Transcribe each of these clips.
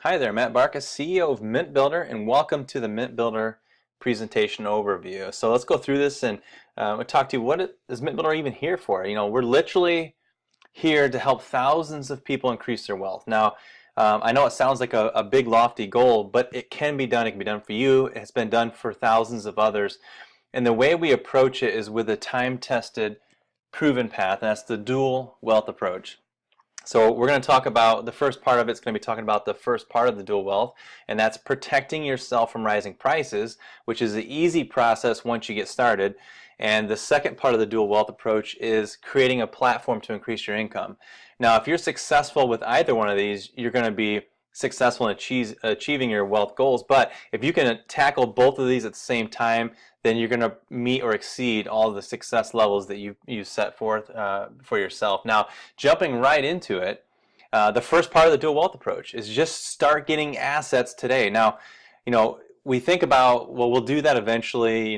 Hi there, Matt Barkas, CEO of MintBuilder, and welcome to the MintBuilder presentation overview. So let's go through this and we'll talk to you. What is MintBuilder even here for? We're literally here to help thousands of people increase their wealth. Now, I know it sounds like a big, lofty goal, but it can be done. It can be done for you. It's been done for thousands of others. And the way we approach it is with a time-tested, proven path, and that's the dual wealth approach. So we're going to talk about the first part of it's going to be talking about the first part of the dual wealth, and that's protecting yourself from rising prices, which is the easy process once you get started. And the second part of the dual wealth approach is creating a platform to increase your income. Now, if you're successful with either one of these, you're going to be successful in achieving your wealth goals. But if you can tackle both of these at the same time, then you're going to meet or exceed all the success levels that you set forth for yourself. Now, jumping right into it, the first part of the dual wealth approach is just start getting assets today. Now, we think about, well, we'll do that eventually.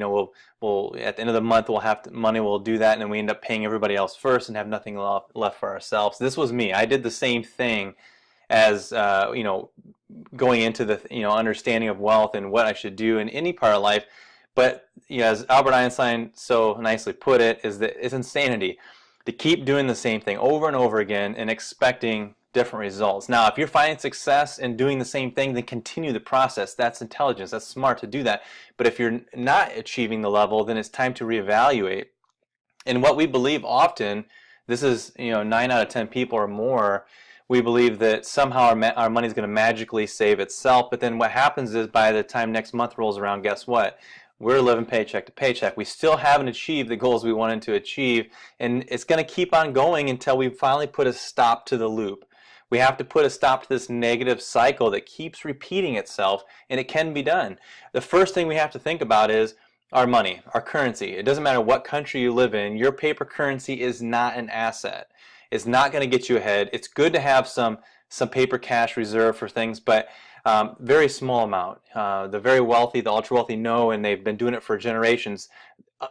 We'll at the end of the month we'll have money. We'll do that, and then we end up paying everybody else first and have nothing left for ourselves. This was me. I did the same thing as going into the understanding of wealth and what I should do in any part of life. But as Albert Einstein so nicely put it, is that it's insanity to keep doing the same thing over and over again and expecting different results. Now, if you're finding success in doing the same thing, then continue the process. That's intelligence. That's smart to do that. But if you're not achieving the level, then it's time to reevaluate. And what we believe often, this is 9 out of 10 people or more, we believe that somehow our money is going to magically save itself. But then what happens is by the time next month rolls around, guess what? We're living paycheck to paycheck. We still haven't achieved the goals we wanted to achieve, and it's going to keep on going until we finally put a stop to the loop. We have to put a stop to this negative cycle that keeps repeating itself, and it can be done. The first thing we have to think about is our money, our currency. It doesn't matter what country you live in, your paper currency is not an asset. It's not going to get you ahead. It's good to have some paper cash reserve for things, but very small amount. The very wealthy, the ultra wealthy know, and they've been doing it for generations.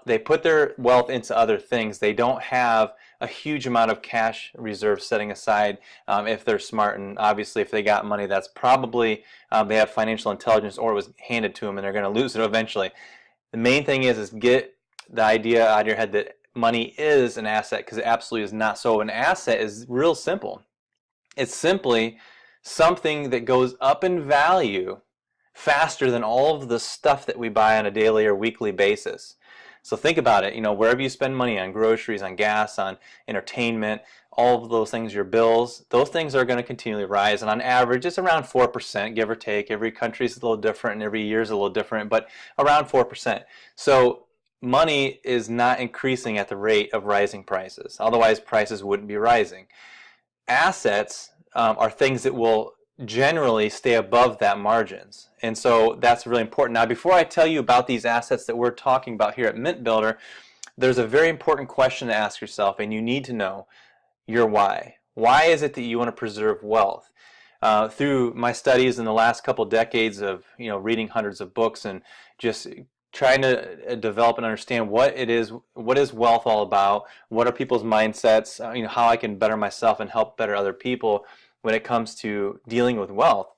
They put their wealth into other things. They don't have a huge amount of cash reserve setting aside if they're smart. And obviously, if they got money, that's probably they have financial intelligence, or it was handed to them, and they're going to lose it eventually. The main thing is get the idea out of your head that money is an asset, because it absolutely is not. So an asset is real simple. It's simply something that goes up in value faster than all of the stuff that we buy on a daily or weekly basis. So think about it, wherever you spend money on groceries, on gas, on entertainment, all of those things, your bills, those things are going to continually rise. And on average, it's around 4%, give or take. Every country is a little different and every year is a little different, but around 4%. So money is not increasing at the rate of rising prices. Otherwise, prices wouldn't be rising. Assets are things that will generally stay above that margins. And so that's really important. Now, before I tell you about these assets that we're talking about here at MintBuilder, there's a very important question to ask yourself, and you need to know your why. Why is it that you want to preserve wealth? Through my studies in the last couple decades of reading hundreds of books and just trying to develop and understand what is wealth all about, what are people's mindsets, how I can better myself and help better other people when it comes to dealing with wealth.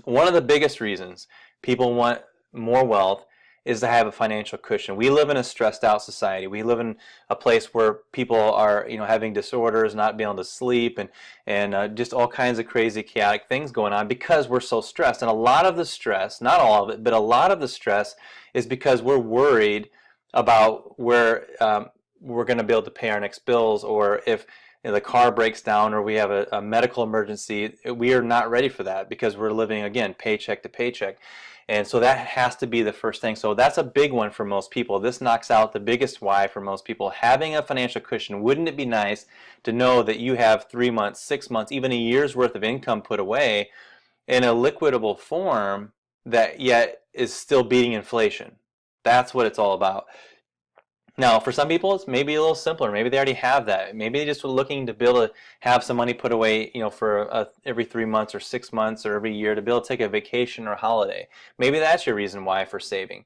One of the biggest reasons people want more wealth is to have a financial cushion. We live in a stressed out society. We live in a place where people are having disorders, not being able to sleep, and just all kinds of crazy chaotic things going on because we're so stressed. And a lot of the stress, not all of it, but a lot of the stress is because we're worried about where we're going to be able to pay our next bills, or if the car breaks down or we have a medical emergency. We are not ready for that because we're living, again, paycheck to paycheck. And so that has to be the first thing. So that's a big one for most people. This knocks out the biggest why for most people. Having a financial cushion. Wouldn't it be nice to know that you have 3 months, 6 months, even a year's worth of income put away in a liquidable form that yet is still beating inflation? That's what it's all about. Now, for some people, it's maybe a little simpler. Maybe they already have that. Maybe they just were looking to be able to have some money put away, for every 3 months or 6 months or every year to be able to take a vacation or a holiday. Maybe that's your reason why for saving.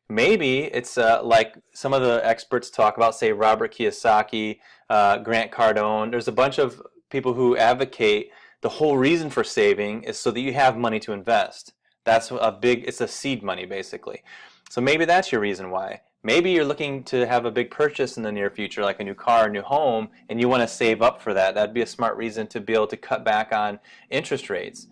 Maybe it's like some of the experts talk about, say, Robert Kiyosaki, Grant Cardone. There's a bunch of people who advocate The whole reason for saving is so that you have money to invest. That's it's a seed money basically. So maybe that's your reason why. Maybe you're looking to have a big purchase in the near future, like a new car, a new home, and you want to save up for that. That'd be a smart reason to be able to cut back on interest rates.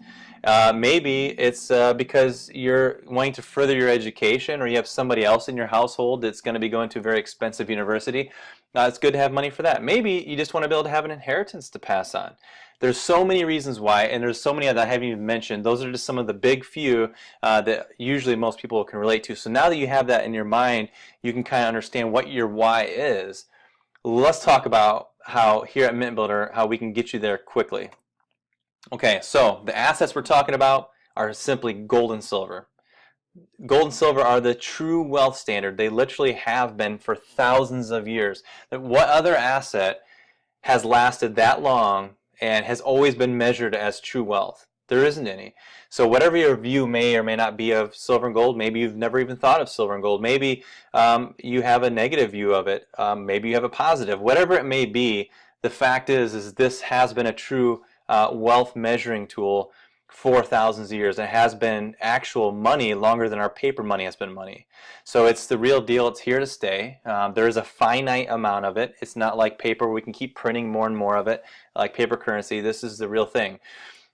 Maybe it's because you're wanting to further your education, or you have somebody else in your household that's going to be going to a very expensive university. It's good to have money for that. Maybe you just want to be able to have an inheritance to pass on. There's so many reasons why, and there's so many that I haven't even mentioned. Those are just some of the big few that usually most people can relate to. So now that you have that in your mind, you can kind of understand what your why is. Let's talk about how here at MintBuilder, how we can get you there quickly. Okay, so the assets we're talking about are simply gold and silver. Gold and silver are the true wealth standard. They literally have been for thousands of years. What other asset has lasted that long and has always been measured as true wealth? There isn't any. So whatever your view may or may not be of silver and gold, maybe you've never even thought of silver and gold. Maybe you have a negative view of it. Maybe you have a positive. Whatever it may be, the fact is this has been a true wealth measuring tool for thousands of years. It has been actual money longer than our paper money has been money. So it's the real deal. It's here to stay. There is a finite amount of it. It's not like paper. We can keep printing more and more of it like paper currency. This is the real thing.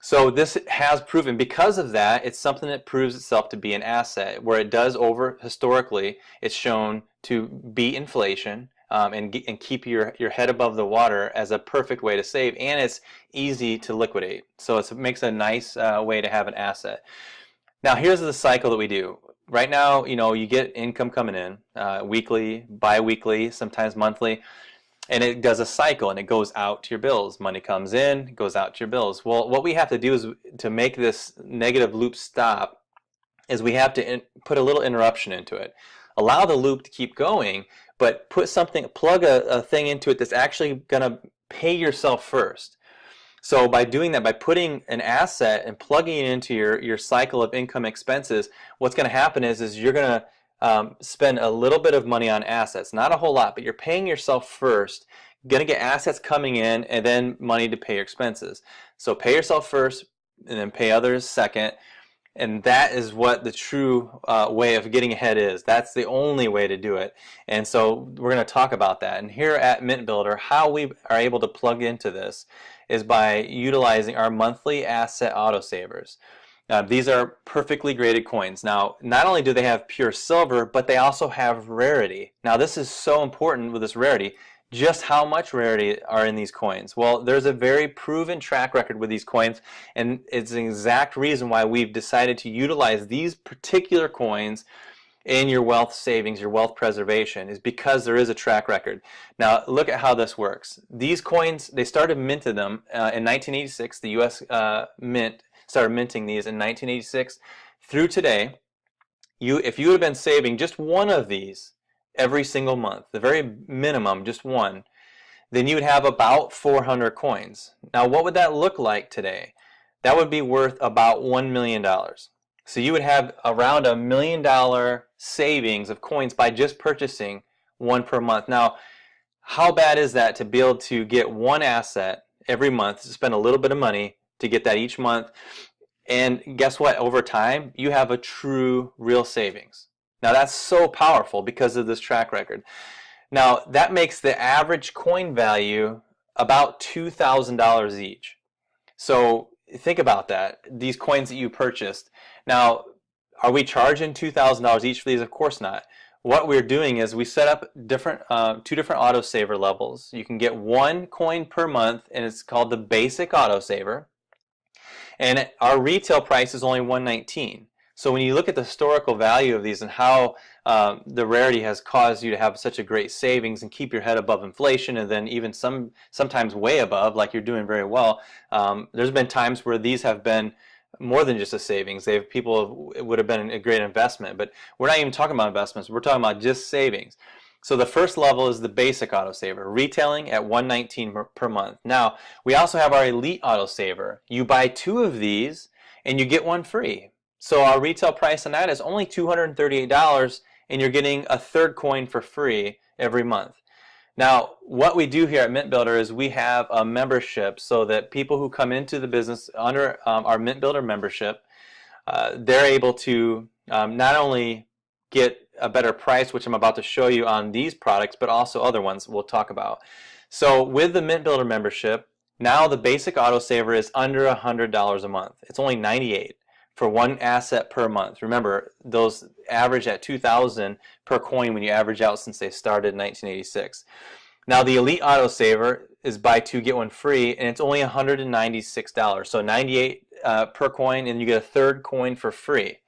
So this has proven, because of that, it's something that proves itself to be an asset. Where it does historically, it's shown to beat inflation. And keep your head above the water as a perfect way to save, and it's easy to liquidate. So it makes a nice way to have an asset. Now here's the cycle that we do. Right now, you get income coming in weekly, bi-weekly, sometimes monthly, and it does a cycle and it goes out to your bills. Money comes in, goes out to your bills. Well, what we have to do is to make this negative loop stop is we have to put a little interruption into it. Allow the loop to keep going, but plug a thing into it that's actually going to pay yourself first. So by doing that, by putting an asset and plugging it into your cycle of income expenses, what's going to happen is you're going to spend a little bit of money on assets, not a whole lot, but you're paying yourself first, going to get assets coming in, and then money to pay your expenses. So pay yourself first, and then pay others second. And that is what the true way of getting ahead is. That's the only way to do it. And so we're going to talk about that. And here at MintBuilder, how we are able to plug into this is by utilizing our monthly asset autosavers. These are perfectly graded coins. Now, not only do they have pure silver, but they also have rarity. Now, this is so important with this rarity. Just how much rarity are in these coins? Well, there's a very proven track record with these coins, and it's the exact reason why we've decided to utilize these particular coins in your wealth savings, your wealth preservation, is because there is a track record. Now, look at how this works. These coins, they started minting them in 1986. The U.S. Mint started minting these in 1986. Through today, if you would have been saving just one of these every single month, the very minimum, just one, then you would have about 400 coins. Now, what would that look like today? That would be worth about $1 million. So you would have around $1 million savings of coins by just purchasing one per month. Now, how bad is that to be able to get one asset every month, to spend a little bit of money to get that each month? And guess what? Over time, you have a true, real savings. Now that's so powerful because of this track record. Now that makes the average coin value about $2,000 each. So think about that, these coins that you purchased. Now, are we charging $2,000 each for these? Of course not. What we're doing is we set up two different autosaver levels. You can get one coin per month, and it's called the basic autosaver. And our retail price is only $119. So when you look at the historical value of these and how the rarity has caused you to have such a great savings and keep your head above inflation, and then even sometimes way above, like you're doing very well, there's been times where these have been more than just a savings. It would have been a great investment, but we're not even talking about investments. We're talking about just savings. So the first level is the basic autosaver, retailing at $119 per month. Now, we also have our elite autosaver. You buy two of these and you get one free. So our retail price on that is only $238, and you're getting a third coin for free every month. Now, what we do here at MintBuilder is we have a membership so that people who come into the business under our MintBuilder membership, they're able to not only get a better price, which I'm about to show you on these products, but also other ones we'll talk about. So with the MintBuilder membership, now the basic autosaver is under $100 a month. It's only $98 for one asset per month. Remember, those average at $2,000 per coin when you average out since they started in 1986. Now the Elite Autosaver is buy two get one free, and it's only $196. So $98 per coin, and you get a third coin for free.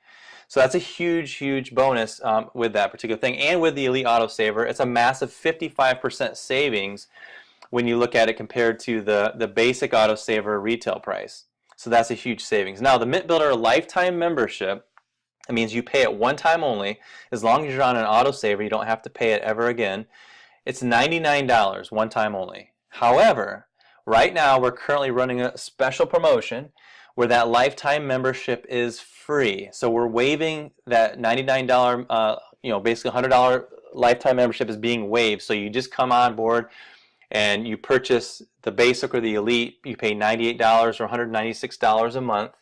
So that's a huge, huge bonus with that particular thing. And with the Elite Autosaver, it's a massive 55% savings when you look at it compared to the basic Autosaver retail price. So that's a huge savings. Now the MintBuilder lifetime membership, it means you pay it one time only. As long as you're on an autosaver, you don't have to pay it ever again. It's $99 one time only. However, right now we're currently running a special promotion where that lifetime membership is free. So we're waiving that $99, basically $100 lifetime membership is being waived. So you just come on board and you purchase the basic or the elite, you pay $98 or $196 a month,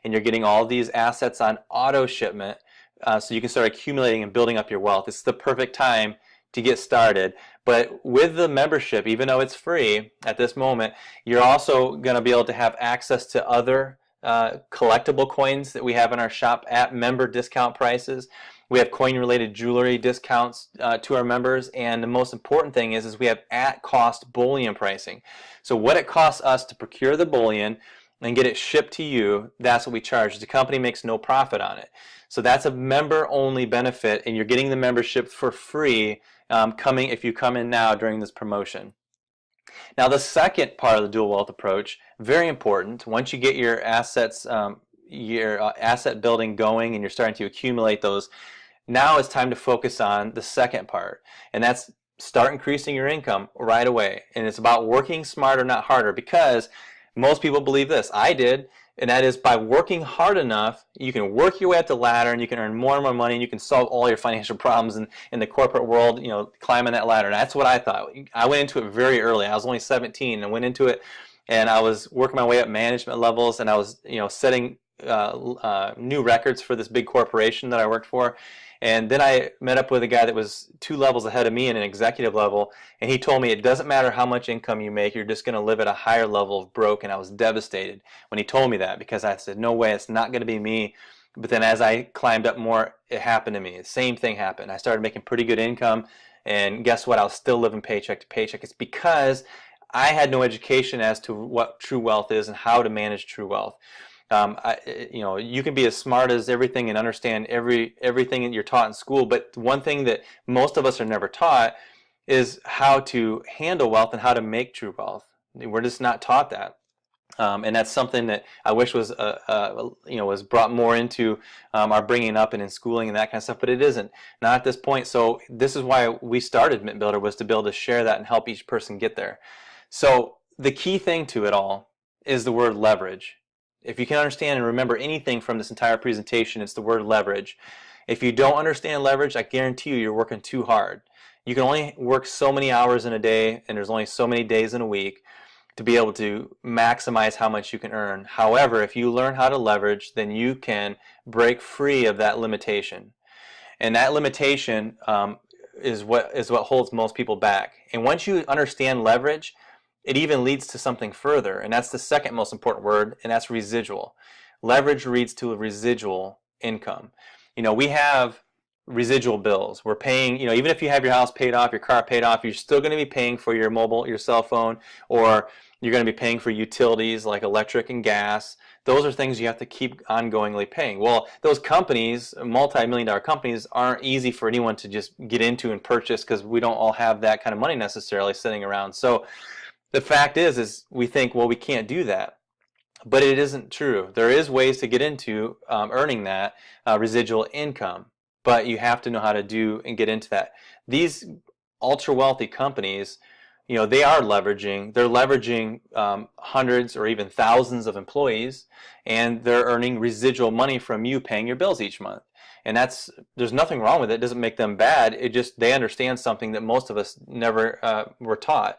and you're getting all these assets on auto shipment, so you can start accumulating and building up your wealth. It's the perfect time to get started. But with the membership, even though it's free at this moment, you're also going to be able to have access to other collectible coins that we have in our shop at member discount prices. We have coin-related jewelry discounts to our members, and the most important thing is we have at-cost bullion pricing. So what it costs us to procure the bullion and get it shipped to you, that's what we charge. The company makes no profit on it. So that's a member-only benefit, and you're getting the membership for free if you come in now during this promotion. Now the second part of the dual wealth approach, very important, once you get your assets, asset building going and you're starting to accumulate those, now it's time to focus on the second part, and that's start increasing your income right away. And it's about working smarter, not harder, because most people believe this. I did, and that is by working hard enough, you can work your way up the ladder and you can earn more and more money and you can solve all your financial problems in the corporate world, climbing that ladder. And that's what I thought. I went into it very early. I was only 17 and went into it, and I was working my way up management levels, and I was, setting new records for this big corporation that I worked for. And then I met up with a guy that was 2 levels ahead of me in an executive level, and he told me it doesn't matter how much income you make, you're just going to live at a higher level of broke. And I was devastated when he told me that, because I said, no way, it's not going to be me. But then as I climbed up more, it happened to me. The same thing happened. I started making pretty good income, and guess what? I was still living paycheck to paycheck. It's because I had no education as to what true wealth is and how to manage true wealth. You can be as smart as everything and understand everything that you're taught in school, but one thing that most of us are never taught is how to handle wealth and how to make true wealth. We're just not taught that, and that's something that I wish was was brought more into our bringing up and in schooling and that kind of stuff. But it isn't, not at this point. So this is why we started MintBuilder, was to be able to share that and help each person get there. So the key thing to it all is the word leverage. If you can understand and remember anything from this entire presentation, it's the word leverage. If you don't understand leverage, I guarantee you're working too hard. You can only work so many hours in a day, and there's only so many days in a week to be able to maximize how much you can earn. However, if you learn how to leverage, then you can break free of that limitation. And that limitation is what holds most people back. And once you understand leverage, it even leads to something further, and that's the second most important word, and that's residual. Leverage leads to a residual income. We have residual bills. We're paying, even if you have your house paid off, your car paid off, you're still going to be paying for your cell phone, or you're going to be paying for utilities like electric and gas. Those are things you have to keep ongoingly paying. Well, those companies, multi-million-dollar companies, aren't easy for anyone to just get into and purchase, because we don't all have that kind of money necessarily sitting around. So the fact is we think, well, we can't do that. But it isn't true. There is ways to get into earning that residual income, but you have to know how to do and get into that. These ultra wealthy companies, they are leveraging hundreds or even thousands of employees, and they're earning residual money from you paying your bills each month. And there's nothing wrong with it. It doesn't make them bad. It just, they understand something that most of us never were taught.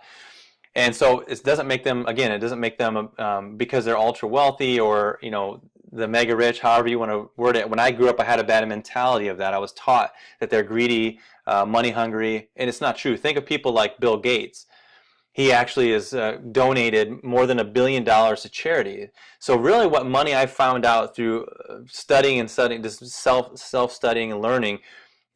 And so it doesn't make them, again, it doesn't make them because they're ultra wealthy or, the mega rich, however you want to word it. When I grew up, I had a bad mentality of that. I was taught that they're greedy, money hungry, and it's not true. Think of people like Bill Gates. He actually has donated more than $1 billion to charity. So really what money I found out through studying, just self-studying and learning,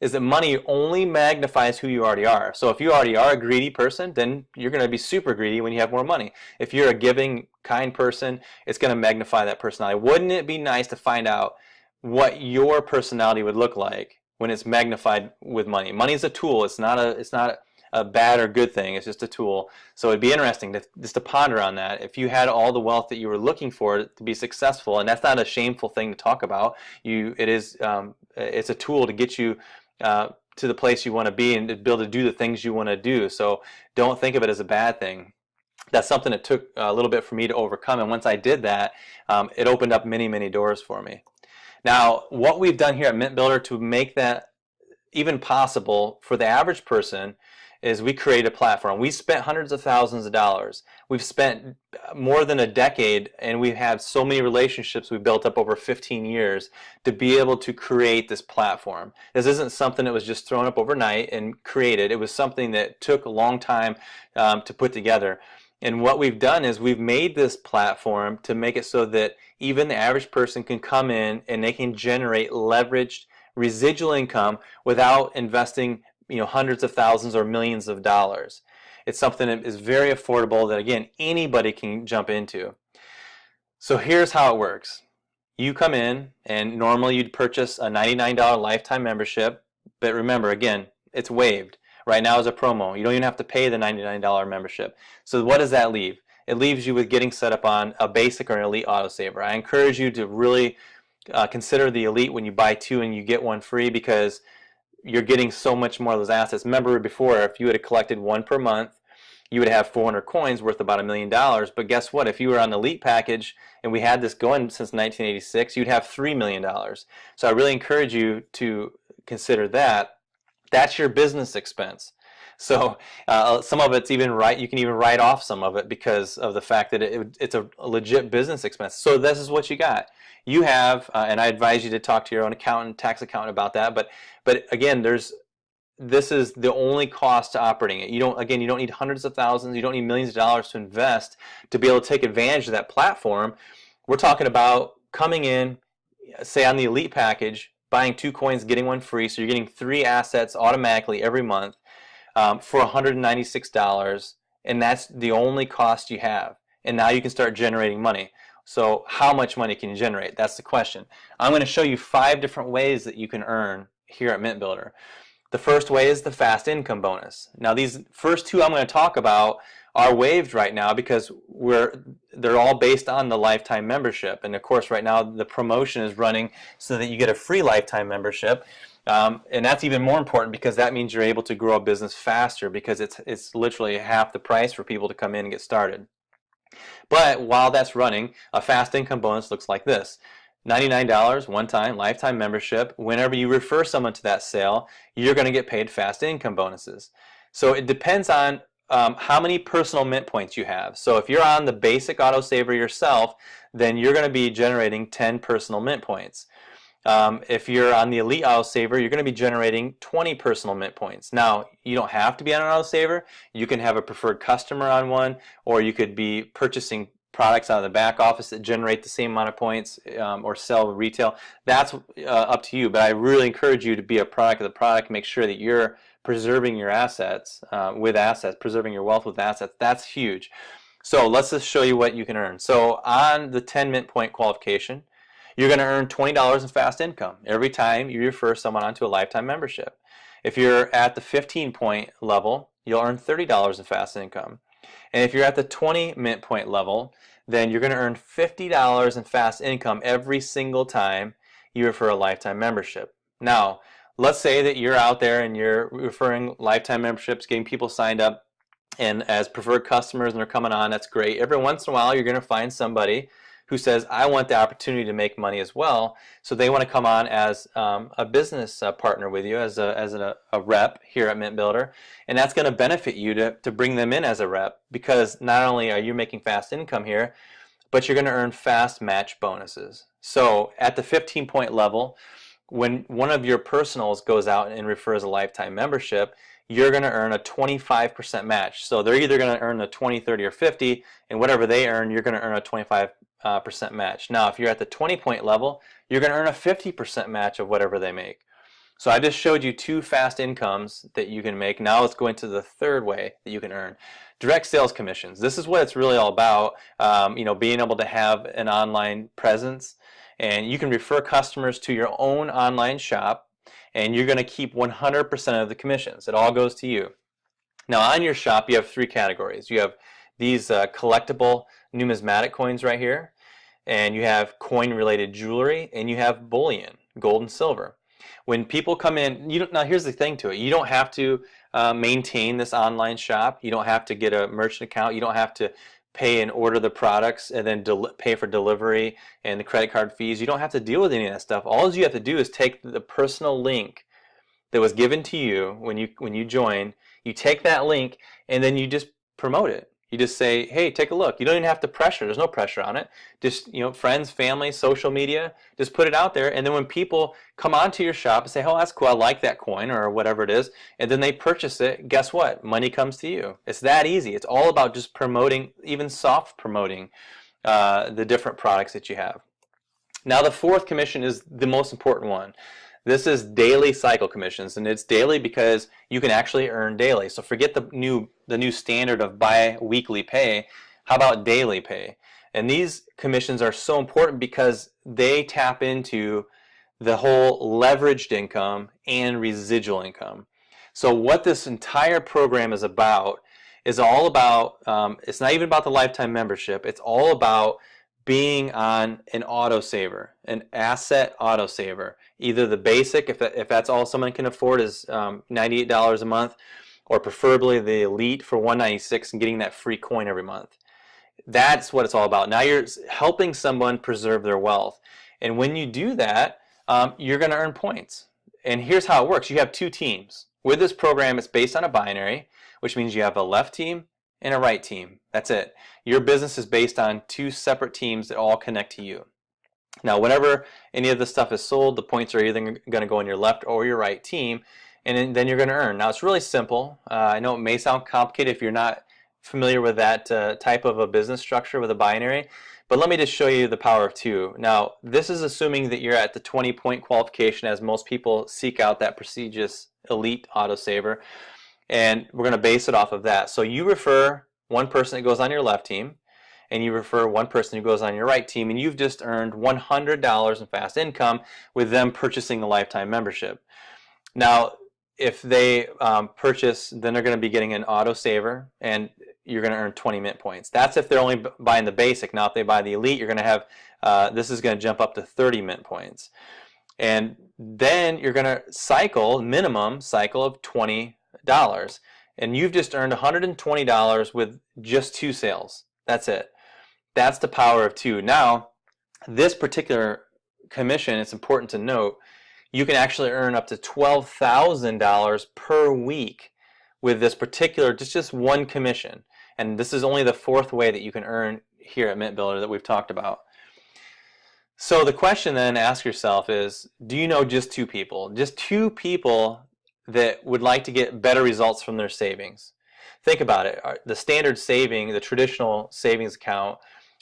is that money only magnifies who you already are. So if you already are a greedy person, then you're going to be super greedy when you have more money. If you're a giving, kind person, it's going to magnify that personality. Wouldn't it be nice to find out what your personality would look like when it's magnified with money? Money is a tool. It's not a bad or good thing. It's just a tool. So it'd be interesting to ponder on that. If you had all the wealth that you were looking for to be successful, and that's not a shameful thing to talk about. It's a tool to get you to the place you want to be and to be able to do the things you want to do. So don't think of it as a bad thing. That's something that took a little bit for me to overcome. And once I did that, it opened up many, many doors for me. Now, what we've done here at MintBuilder to make that even possible for the average person is we created a platform. We spent hundreds of thousands of dollars. We've spent more than a decade, and we've had so many relationships we've built up over 15 years to be able to create this platform. This isn't something that was just thrown up overnight and created. It was something that took a long time to put together. And what we've done is we've made this platform to make it so that even the average person can come in and they can generate leveraged residual income without investing hundreds of thousands or millions of dollars. It's something that is very affordable that, again, anybody can jump into. So here's how it works. You come in, and normally you'd purchase a $99 lifetime membership, but remember, again, it's waived. Right now is a promo. You don't even have to pay the $99 membership. So what does that leave? It leaves you with getting set up on a basic or an elite autosaver. I encourage you to really consider the elite when you buy two and you get one free, because you're getting so much more of those assets. Remember before, if you had collected one per month, you would have 400 coins worth about $1 million. But guess what? If you were on the elite package, and we had this going since 1986, you'd have $3 million. So I really encourage you to consider that. That's your business expense. So some of it's even you can even write off some of it because of the fact that it's a legit business expense. So this is what you got. You have, and I advise you to talk to your own accountant, tax accountant about that. But again, this is the only cost to operating it. You don't need hundreds of thousands. You don't need millions of dollars to invest to be able to take advantage of that platform. We're talking about coming in, say on the elite package, buying 2 coins, getting one free. So you're getting 3 assets automatically every month for $196, and that's the only cost you have. And now you can start generating money. So how much money can you generate? That's the question. I'm going to show you 5 different ways that you can earn here at MintBuilder. The first way is the fast income bonus. Now these first 2 I'm going to talk about are waived right now because they're all based on the lifetime membership. And of course right now the promotion is running so that you get a free lifetime membership. And that's even more important because that means you're able to grow a business faster, because it's literally half the price for people to come in and get started. But while that's running, a fast income bonus looks like this. $99 one-time lifetime membership. Whenever you refer someone to that sale, you're going to get paid fast income bonuses. So it depends on how many personal mint points you have. So if you're on the basic autosaver yourself, then you're going to be generating 10 personal mint points. If you're on the elite autosaver, you're going to be generating 20 personal mint points. Now, you don't have to be on an autosaver. You can have a preferred customer on one, or you could be purchasing products out of the back office that generate the same amount of points, or sell retail. That's up to you, but I really encourage you to be a product of the product. Make sure that you're preserving your assets preserving your wealth with assets. That's huge. So let's just show you what you can earn. So on the 10 mint point qualification, you're going to earn $20 in fast income every time you refer someone onto a lifetime membership. If you're at the 15 point level, you'll earn $30 in fast income. And if you're at the 20 mint point level, then you're going to earn $50 in fast income every single time you refer a lifetime membership. Now, let's say that you're out there and you're referring lifetime memberships, getting people signed up, and as preferred customers and they're coming on, that's great. Every once in a while, you're going to find somebody who says, I want the opportunity to make money as well. So they want to come on as a business partner with you, as a rep here at MintBuilder. And that's going to benefit you to bring them in as a rep, because not only are you making fast income here, but you're going to earn fast match bonuses. So at the 15-point level, when one of your personals goes out and refers a lifetime membership, you're going to earn a 25% match. So they're either going to earn a 20, 30, or 50, and whatever they earn, you're going to earn a 25% match. Now, if you're at the 20-point level, you're going to earn a 50% match of whatever they make. So I just showed you 2 fast incomes that you can make. Now let's go into the third way that you can earn. Direct sales commissions. This is what it's really all about, being able to have an online presence. And you can refer customers to your own online shop, and you're going to keep 100% of the commissions. It all goes to you. Now on your shop, you have 3 categories. You have these collectible numismatic coins right here, and you have coin-related jewelry, and you have bullion, gold and silver. When people come in, now here's the thing to it. You don't have to maintain this online shop. You don't have to get a merchant account. You don't have to pay and order the products and then pay for delivery and the credit card fees. You don't have to deal with any of that stuff. All you have to do is take the personal link that was given to you when you join. You take that link and then you just promote it. You just say, hey, take a look. You don't even have to pressure. There's no pressure on it. Just, friends, family, social media, just put it out there. And then when people come onto your shop and say, oh, that's cool, I like that coin or whatever it is, and then they purchase it, guess what? Money comes to you. It's that easy. It's all about just promoting, even soft promoting the different products that you have. Now, the fourth commission is the most important one. This is daily cycle commissions, and it's daily because you can actually earn daily. So forget the new standard of bi-weekly pay. How about daily pay? And these commissions are so important because they tap into the whole leveraged income and residual income. So what this entire program is all about, it's not even about the lifetime membership. It's all about being on an autosaver, an asset autosaver. Either the basic, if that's all someone can afford, is $98 a month, or preferably the elite for $196 and getting that free coin every month. That's what it's all about. Now you're helping someone preserve their wealth. And when you do that, you're going to earn points. And here's how it works. You have 2 teams. With this program, it's based on a binary, which means you have a left team and a right team. That's it. Your business is based on 2 separate teams that all connect to you. Now, whenever any of this stuff is sold, the points are either going to go on your left or your right team, and then you're going to earn. Now, it's really simple. I know it may sound complicated if you're not familiar with that type of a business structure with a binary, but let me just show you the power of 2. Now, this is assuming that you're at the 20-point qualification, as most people seek out that prestigious elite autosaver, and we're going to base it off of that. So you refer one person that goes on your left team, and you refer one person who goes on your right team, and you've just earned $100 in fast income with them purchasing the lifetime membership. Now, if they purchase, then they're going to be getting an autosaver, and you're going to earn 20 mint points. That's if they're only buying the basic. Now, if they buy the elite, you're going to have, this is going to jump up to 30 mint points. And then you're going to minimum cycle of $20. And you've just earned $120 with just 2 sales. That's it. That's the power of 2. Now, this particular commission, it's important to note, you can actually earn up to $12,000 per week with this particular, just one commission. And this is only the 4th way that you can earn here at MintBuilder that we've talked about. So the question then to ask yourself is, do you know just 2 people? Just 2 people that would like to get better results from their savings. Think about it. The standard saving, the traditional savings account,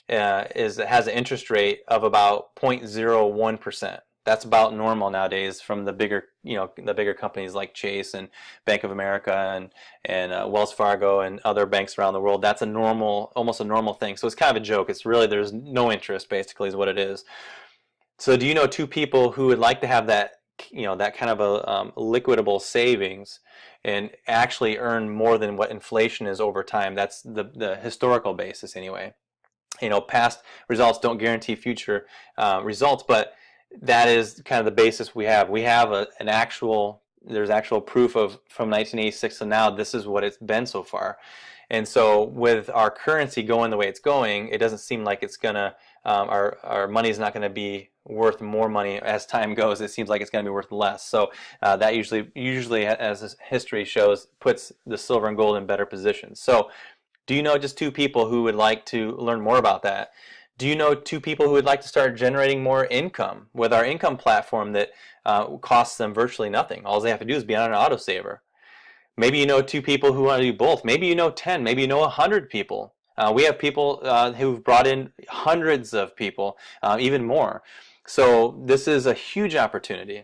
has an interest rate of about 0.01%. That's about normal nowadays from the bigger companies like Chase and Bank of America and Wells Fargo and other banks around the world. That's almost a normal thing. So it's kind of a joke. It's really, there's no interest, basically, is what it is. So do you know 2 people who would like to have that, that kind of a liquidable savings and actually earn more than what inflation is over time? That's the historical basis anyway. Past results don't guarantee future results, but that is kind of the basis we have. We have there's actual proof of from 1986 to now, this is what it's been so far. And so with our currency going the way it's going, it doesn't seem like it's gonna our money is not going to be worth more money as time goes. It seems like it's going to be worth less. So that usually, as history shows, puts the silver and gold in better positions. So do you know just two people who would like to learn more about that? Do you know two people who would like to start generating more income with our income platform that costs them virtually nothing? All they have to do is be on an autosaver. Maybe you know two people who want to do both. Maybe you know 10. Maybe you know 100 people. We have people who've brought in hundreds of people, even more. So this is a huge opportunity.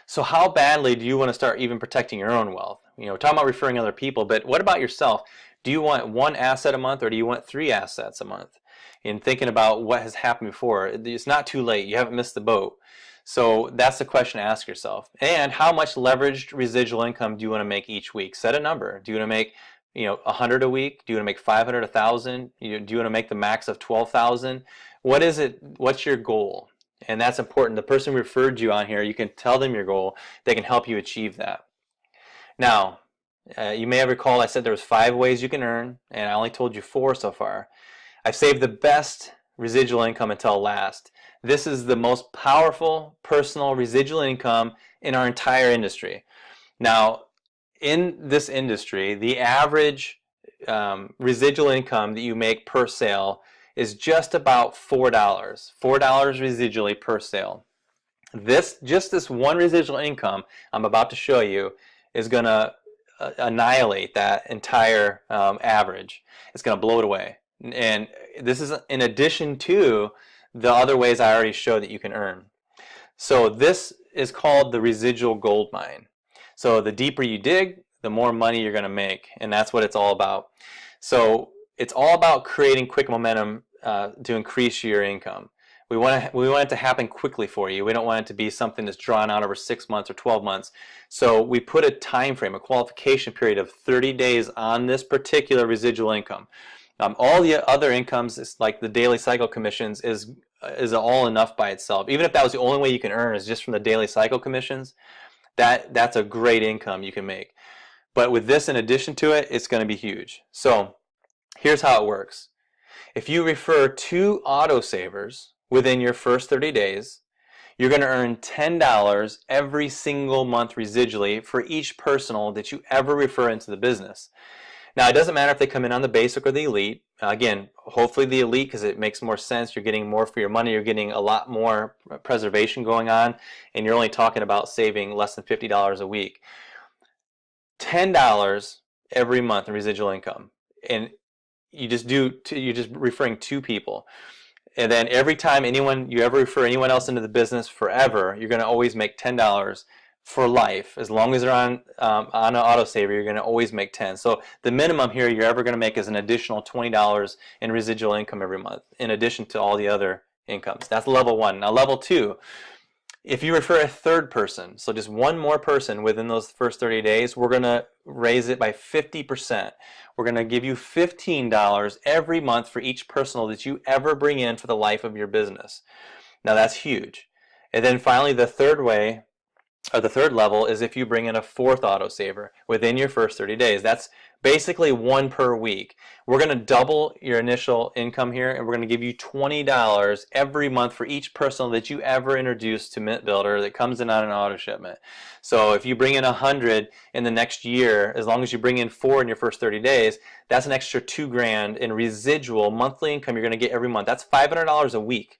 So how badly do you want to start even protecting your own wealth? You know, we're talking about referring other people, but what about yourself? Do you want one asset a month, or do you want 3 assets a month? In thinking about what has happened before, it's not too late. You haven't missed the boat. So that's the question to ask yourself. And how much leveraged residual income do you want to make each week? Set a number. Do you want to make 100 a week? Do you want to make 500, 1,000? Do you want to make the max of 12,000? What is it? What's your goal? And that's important. The person who referred you on here, you can tell them your goal. They can help you achieve that. Now, you may have recalled I said there was 5 ways you can earn, and I only told you 4 so far. I've saved the best residual income until last. This is the most powerful personal residual income in our entire industry. Now, in this industry, the average residual income that you make per sale is just about $4. $4 residually per sale. Just this one residual income I'm about to show you is going to annihilate that entire average. It's going to blow it away. And this is in addition to the other ways I already showed that you can earn. So this is called the residual gold mine. So the deeper you dig, the more money you're going to make, and that's what it's all about. So it's all about creating quick momentum to increase your income. We want it to happen quickly for you. We don't want it to be something that's drawn out over 6 months or 12 months. So we put a time frame, a qualification period of 30 days on this particular residual income. All the other incomes, like the daily cycle commissions, is all enough by itself. Even if that was the only way you can earn is just from the daily cycle commissions, that's a great income you can make. But with this in addition to it, it's going to be huge. So here's how it works. If you refer 2 autosavers within your first 30 days, you're going to earn $10 every single month residually for each personal that you ever refer into the business. Now, it doesn't matter if they come in on the basic or the elite. Again, hopefully the elite, because it makes more sense. You're getting more for your money. You're getting a lot more preservation going on, and you're only talking about saving less than $50 a week. $10 every month in residual income, and you're just referring 2 people. And then every time you ever refer anyone else into the business forever, you're going to always make $10 for life. As long as they're on an autosaver, you're going to always make 10. So the minimum here you're ever going to make is an additional $20 in residual income every month, in addition to all the other incomes. That's level 1. Now level 2, if you refer a 3rd person, so just one more person within those first 30 days, we're going to raise it by 50%. We're going to give you $15 every month for each personal that you ever bring in for the life of your business. Now that's huge. And then finally, the third way, or the 3rd level, is if you bring in a 4th autosaver within your first 30 days. That's basically 1 per week. We're going to double your initial income here, and we're going to give you $20 every month for each personal that you ever introduce to MintBuilder that comes in on an auto shipment. So if you bring in 100 in the next year, as long as you bring in 4 in your first 30 days, that's an extra $2,000 in residual monthly income you're going to get every month. That's $500 a week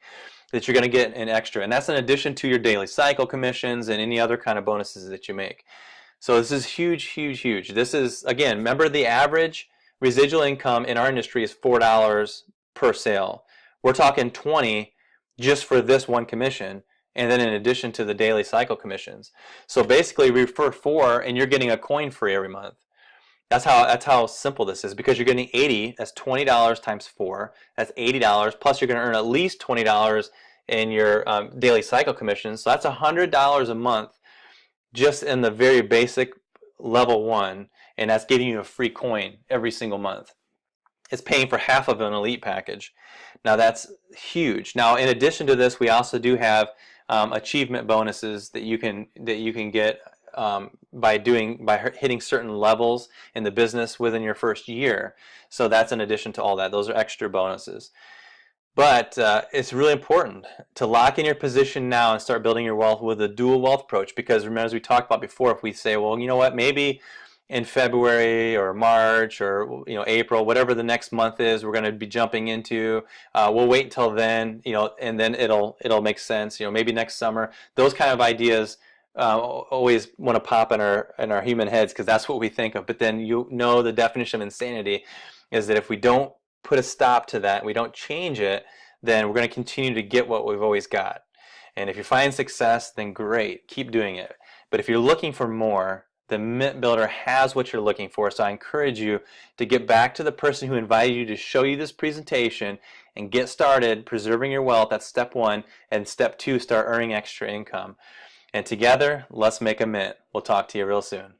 that you're going to get in extra, and that's in addition to your daily cycle commissions and any other kind of bonuses that you make. So this is huge, huge, huge. This is, again, remember the average residual income in our industry is $4 per sale. We're talking 20 just for this one commission, and then in addition to the daily cycle commissions. So basically we refer 4 and you're getting a coin free every month. That's how simple this is, because you're getting 80, that's $20 times 4, that's $80, plus you're going to earn at least $20 in your daily cycle commissions. So that's $100 a month just in the very basic level 1, and that's giving you a free coin every single month. It's paying for half of an elite package. Now that's huge. Now in addition to this, we also do have achievement bonuses that you can get by hitting certain levels in the business within your first year. So that's in addition to all that. Those are extra bonuses. But it's really important to lock in your position now and start building your wealth with a dual wealth approach, because remember, as we talked about before, if we say, well, you know what, maybe in February or March or April, whatever the next month is, we're going to be jumping into. We'll wait until then, and then it'll make sense. Maybe next summer. Those kind of ideas always want to pop in our human heads, because that's what we think of. But then the definition of insanity is that if we don't put a stop to that, we don't change it, then we're going to continue to get what we've always got. And if you find success, then great, keep doing it. But if you're looking for more, the Mint Builder has what you're looking for. So I encourage you to get back to the person who invited you to show you this presentation and get started preserving your wealth. That's step 1. And step 2, start earning extra income. And together, let's make a mint. We'll talk to you real soon.